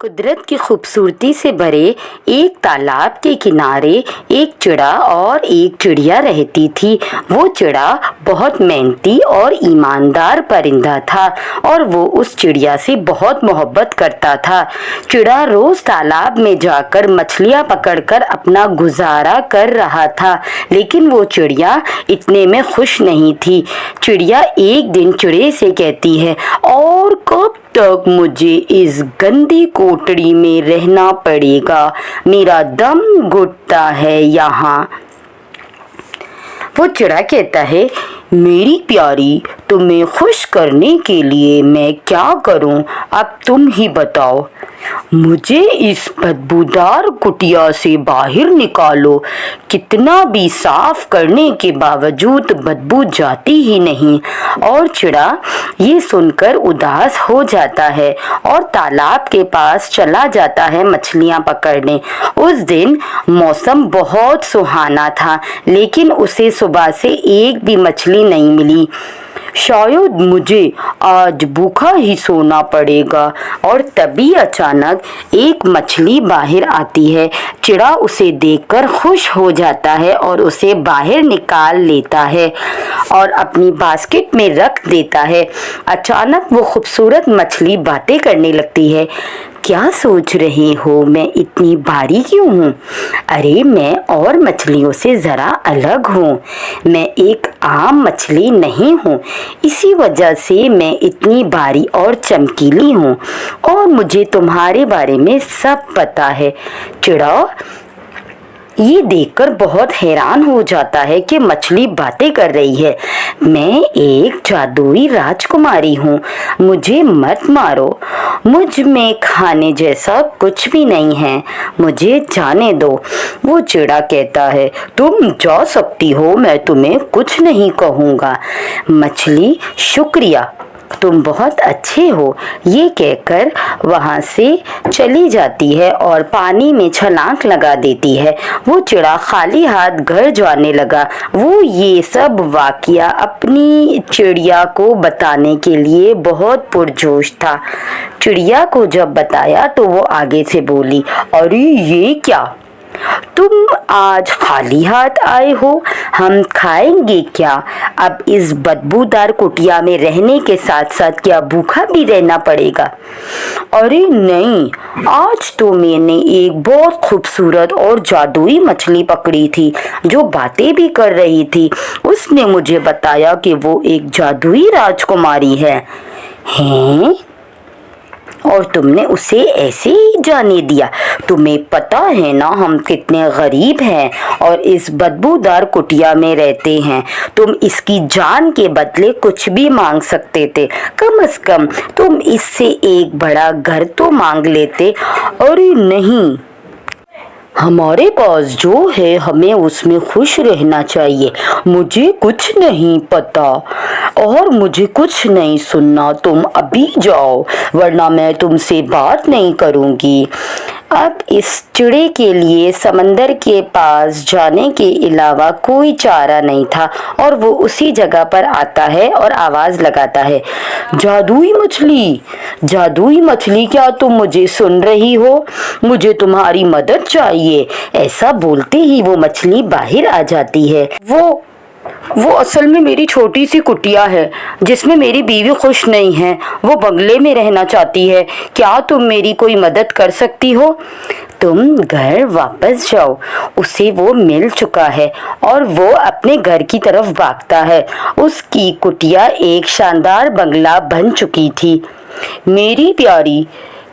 कुदरत की खूबसूरती से भरे एक तालाब के किनारे एक चिड़ा और एक चिड़िया रहती थी। वो चिड़ा बहुत मेहनती और ईमानदार परिंदा था और वो उस चिड़िया से बहुत मोहब्बत करता था। चिड़ा रोज तालाब में जाकर मछलियाँ पकड़कर अपना गुजारा कर रहा था, लेकिन वो चिड़िया इतने में खुश नहीं थी। चिड़िया एक दिन चिड़े से कहती है, और कब तक मुझे इस गंदी कोठरी में रहना पड़ेगा, मेरा दम घुटता है यहाँ। वो चिड़ा कहता है, मेरी प्यारी, तुम्हें खुश करने के लिए मैं क्या करूं, अब तुम ही बताओ। मुझे इस बदबूदार कुटिया से बाहर निकालो। कितना भी साफ करने के बावजूद बदबू जाती ही नहीं। और चिड़ा ये सुनकर उदास हो जाता है और तालाब के पास चला जाता है मछलियाँ पकड़ने। उस दिन मौसम बहुत सुहाना था, लेकिन उसे सुबह से एक भी मछली नहीं मिली। शायद मुझे आज भूखा ही सोना पड़ेगा। और तभी अचानक एक मछली बाहर आती है। चिड़ा उसे देखकर खुश हो जाता है और उसे बाहर निकाल लेता है और अपनी बास्केट में रख देता है। अचानक वो खूबसूरत मछली बातें करने लगती है। क्या सोच रहे हो, मैं इतनी भारी क्यों हूँ? अरे मैं और मछलियों से ज़रा अलग हूँ। मैं एक आम मछली नहीं हूँ, इसी वजह से मैं इतनी भारी और चमकीली हूँ और मुझे तुम्हारे बारे में सब पता है। चिड़ा ये देखकर बहुत हैरान हो जाता है कि मछली बातें कर रही है। मैं एक जादुई राजकुमारी हूँ, मुझे मत मारो। मुझ में खाने जैसा कुछ भी नहीं है, मुझे जाने दो। वो चिड़ा कहता है, तुम जा सकती हो, मैं तुम्हें कुछ नहीं कहूँगा। मछली, शुक्रिया, तुम बहुत अच्छे हो, ये कहकर वहाँ से चली जाती है और पानी में छलांग लगा देती है। वो चिड़ा खाली हाथ घर जाने लगा। वो ये सब वाकया अपनी चिड़िया को बताने के लिए बहुत पुरजोश था। चिड़िया को जब बताया तो वो आगे से बोली, अरे ये क्या, तुम आज खाली हाथ आए हो, हम खाएंगे क्या? अब इस बदबूदार कुटिया में रहने के साथ साथ क्या भूखा भी रहना पड़ेगा? अरे नहीं, आज तो मैंने एक बहुत खूबसूरत और जादुई मछली पकड़ी थी जो बातें भी कर रही थी। उसने मुझे बताया कि वो एक जादुई राजकुमारी है। हैं? और तुमने उसे ऐसे ही जाने दिया? तुम्हें पता है ना हम कितने गरीब हैं और इस बदबूदार कुटिया में रहते हैं। तुम इसकी जान के बदले कुछ भी मांग सकते थे, कम से कम तुम इससे एक बड़ा घर तो मांग लेते। अरे नहीं, हमारे पास जो है हमें उसमें खुश रहना चाहिए। मुझे कुछ नहीं पता और मुझे कुछ नहीं सुनना, तुम अभी जाओ वरना मैं तुमसे बात नहीं करूँगी। अब इस चिड़े के लिए समंदर के पास जाने के अलावा कोई चारा नहीं था और वो उसी जगह पर आता है और आवाज़ लगाता है, जादुई मछली, जादुई मछली, क्या तुम मुझे सुन रही हो? मुझे तुम्हारी मदद चाहिए। ऐसा बोलते ही वो मछली बाहर आ जाती है। वो असल में मेरी छोटी सी कुटिया है जिसमें मेरी बीवी खुश नहीं है। वो बंगले में रहना चाहती है। क्या तुम मेरी कोई मदद कर सकती हो? तुम घर वापस जाओ। उसे वो मिल चुका है और वो अपने घर की तरफ भागता है। उसकी कुटिया एक शानदार बंगला बन चुकी थी। मेरी प्यारी,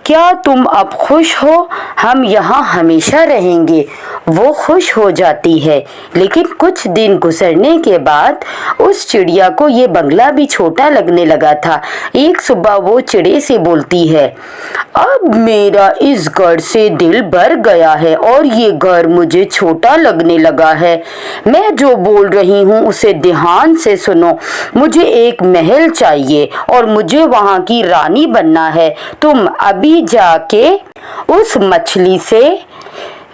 क्या तुम अब खुश हो? हम यहाँ हमेशा रहेंगे। वो खुश हो जाती है, लेकिन कुछ दिन गुजरने के बाद उस चिड़िया को ये बंगला भी छोटा लगने लगा था। एक सुबह वो चिड़े से बोलती है, अब मेरा इस घर से दिल भर गया है और ये घर मुझे छोटा लगने लगा है। मैं जो बोल रही हूँ उसे ध्यान से सुनो। मुझे एक महल चाहिए और मुझे वहाँ की रानी बनना है। तुम अभी जाके उस मछली से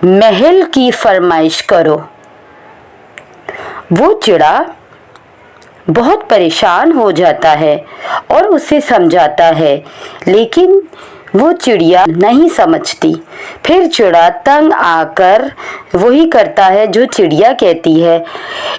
महल की फरमाइश करो। वो चिड़ा बहुत परेशान हो जाता है और उसे समझाता है, लेकिन वो चिड़िया नहीं समझती। फिर चिड़ा तंग आकर वही करता है जो चिड़िया कहती है,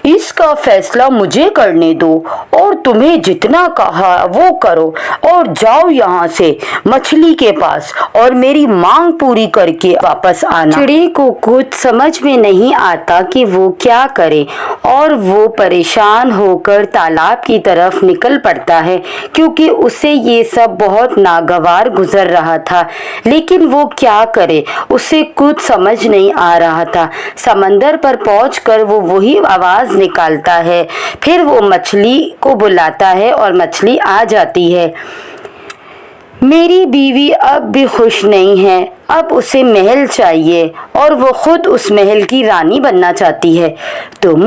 इसका फैसला मुझे करने दो और तुम्हें जितना कहा वो करो और जाओ यहाँ से मछली के पास और मेरी मांग पूरी करके वापस आना। चिड़ी को कुछ समझ में नहीं आता कि वो क्या करे और वो परेशान होकर तालाब की तरफ निकल पड़ता है, क्योंकि उसे ये सब बहुत नागवार गुजर रहा था। लेकिन वो क्या करे, उसे कुछ समझ नहीं आ रहा था। समंदर पर पहुंचकर वो वही आवाज निकालता है। फिर वो मछली को बुलाता है और मछली आ जाती है। मेरी बीवी अब भी खुश नहीं है, अब उसे महल चाहिए और वो खुद उस महल की रानी बनना चाहती है। तुम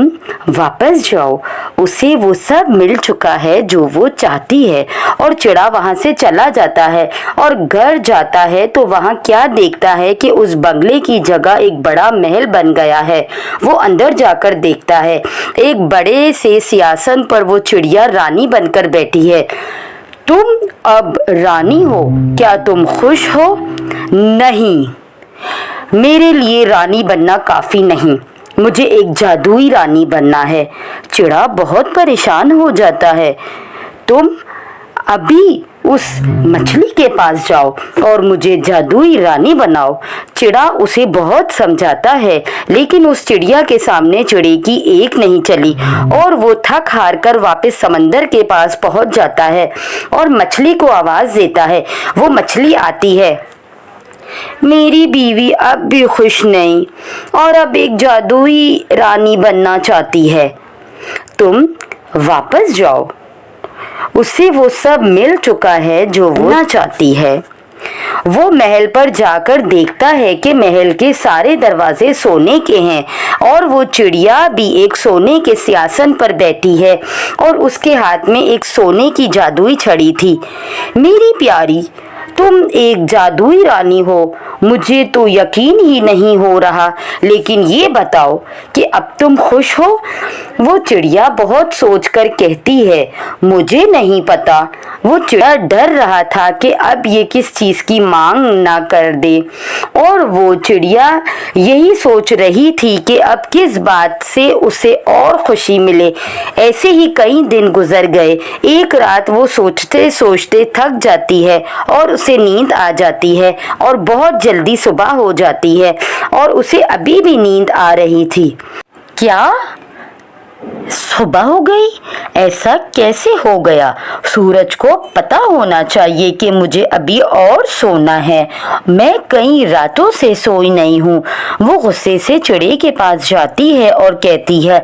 वापस जाओ, उसे वो सब मिल चुका है जो वो चाहती है। और चिड़ा वहाँ से चला जाता है और घर जाता है तो वहाँ क्या देखता है कि उस बंगले की जगह एक बड़ा महल बन गया है। वो अंदर जाकर देखता है, एक बड़े से सिंहासन पर वो चिड़िया रानी बनकर बैठी है। तुम अब रानी हो, क्या तुम खुश हो? नहीं, मेरे लिए रानी बनना काफी नहीं, मुझे एक जादुई रानी बनना है। चिड़ा बहुत परेशान हो जाता है। तुम अभी उस मछली के पास जाओ और मुझे जादुई रानी बनाओ। चिड़ा उसे बहुत समझाता है, लेकिन उस चिड़िया के सामने चिड़ी की एक नहीं चली और वो थक हार कर वापस समंदर के पास पहुंच जाता है और मछली को आवाज देता है। वो मछली आती है। मेरी बीवी अब भी खुश नहीं और अब एक जादुई रानी बनना चाहती है। तुम वापस जाओ, उसे वो सब मिल चुका है जो वो ना चाहती है। वो महल पर जाकर देखता है कि महल के सारे दरवाजे सोने के हैं और वो चिड़िया भी एक सोने के सिंहासन पर बैठी है और उसके हाथ में एक सोने की जादुई छड़ी थी। मेरी प्यारी, तुम एक जादुई रानी हो, मुझे तो यकीन ही नहीं हो रहा, लेकिन ये बताओ कि अब तुम खुश हो? वो चिड़िया बहुत सोचकर कहती है, मुझे नहीं पता। वो चिड़िया डर रहा था कि अब ये किस चीज़ की मांग ना कर दे और वो चिड़िया यही सोच रही थी कि अब किस बात से उसे और खुशी मिले। ऐसे ही कई दिन गुजर गए। एक रात वो सोचते सोचते थक जाती है और उसे नींद आ जाती है और बहुत जल्दी सुबह हो जाती है और उसे अभी भी नींद आ रही थी। क्या सुबह हो गई? ऐसा कैसे हो गया? सूरज को पता होना चाहिए कि मुझे अभी और सोना है, मैं कई रातों से सोई नहीं हूँ। वो गुस्से से चिड़े के पास जाती है और कहती है,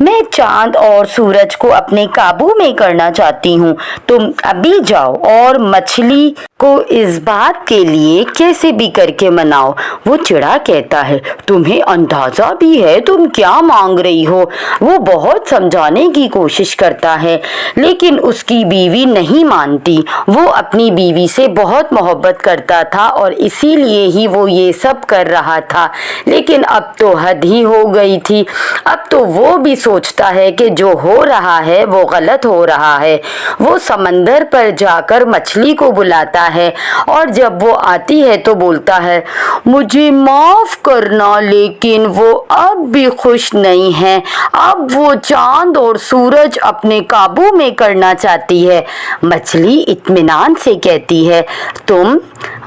मैं चांद और सूरज को अपने काबू में करना चाहती हूँ। तुम अभी जाओ और मछली को इस बात के लिए कैसे भी करके मनाओ। वो चिड़ा कहता है, तुम्हें अंदाजा भी है तुम क्या मांग रही हो? वो बहुत समझाने की कोशिश करता है, लेकिन उसकी बीवी नहीं मानती। वो अपनी बीवी से बहुत मोहब्बत करता था और इसीलिए ही वो ये सब कर रहा था, लेकिन अब तो हद ही हो गई थी। अब तो वो भी सोचता है कि जो हो रहा है वो गलत हो रहा है। वो समंदर पर जाकर मछली को बुलाता है और जब वो आती है तो बोलता है, मुझे माफ करना, लेकिन वो अब भी खुश नहीं है। अब वो चांद और सूरज अपने काबू में करना चाहती है। मछली इत्मीनान से कहती है, तुम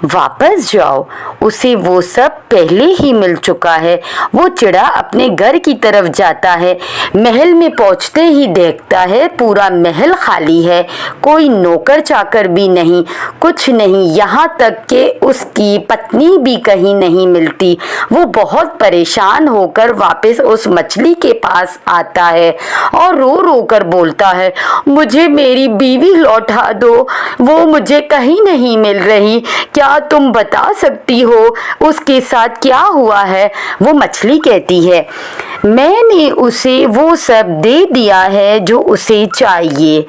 वापस जाओ, उसे वो सब पहले ही मिल चुका है। वो चिड़ा अपने घर की तरफ जाता है। महल में पहुंचते ही देखता है पूरा महल खाली है, कोई नौकर चाकर भी नहीं, कुछ नहीं, यहाँ तक कि उसकी पत्नी भी कहीं नहीं मिलती। वो बहुत परेशान होकर वापस उस मछली के पास आता है और रो रो कर बोलता है, मुझे मेरी बीवी लौटा दो, वो मुझे कहीं नहीं मिल रही। क्या तुम बता सकती हो उसके साथ क्या हुआ है? वो मछली कहती है, मैंने उसे वो सब दे दिया है जो उसे चाहिए।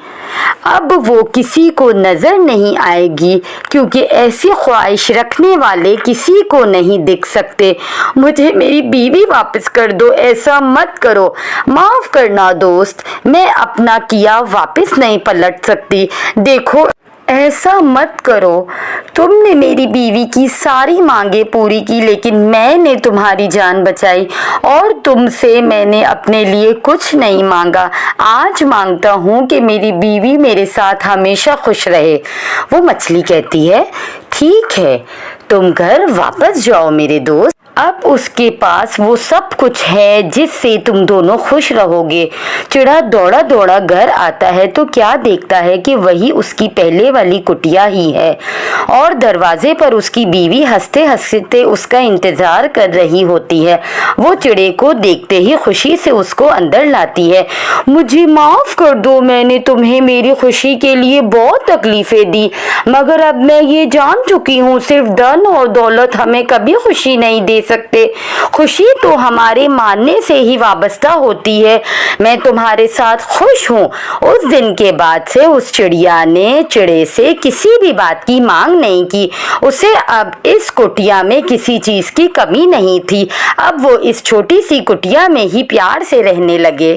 अब वो किसी को नजर नहीं आएगी, क्योंकि ऐसी ख्वाहिश रखने वाले किसी को नहीं दिख सकते। मुझे मेरी बीवी वापस कर दो, ऐसा मत करो। माफ करना दोस्त, मैं अपना किया वापस नहीं पलट सकती। देखो ऐसा मत करो। तुमने मेरी बीवी की सारी मांगें पूरी की, लेकिन मैंने तुम्हारी जान बचाई और तुमसे मैंने अपने लिए कुछ नहीं मांगा। आज मांगता हूँ कि मेरी बीवी मेरे साथ हमेशा खुश रहे। वो मछली कहती है, ठीक है, तुम घर वापस जाओ मेरे दोस्त। अब उसके पास वो सब कुछ है जिससे तुम दोनों खुश रहोगे। चिड़ा दौड़ा दौड़ा घर आता है तो क्या देखता है कि वही उसकी पहले वाली कुटिया ही है और दरवाजे पर उसकी बीवी हंसते हंसते उसका इंतजार कर रही होती है। वो चिड़े को देखते ही खुशी से उसको अंदर लाती है। मुझे माफ कर दो, मैंने तुम्हें मेरी खुशी के लिए बहुत तकलीफें दी, मगर अब मैं ये जान चुकी हूँ सिर्फ धन और दौलत हमें कभी खुशी नहीं दे सकते। खुशी तो हमारे मानने से ही वाबस्ता होती है। मैं तुम्हारे साथ खुश हूँ। उस दिन के बाद से उस चिड़िया ने चिड़े से किसी भी बात की मांग नहीं की। उसे अब इस कुटिया में किसी चीज की कमी नहीं थी। अब वो इस छोटी सी कुटिया में ही प्यार से रहने लगे।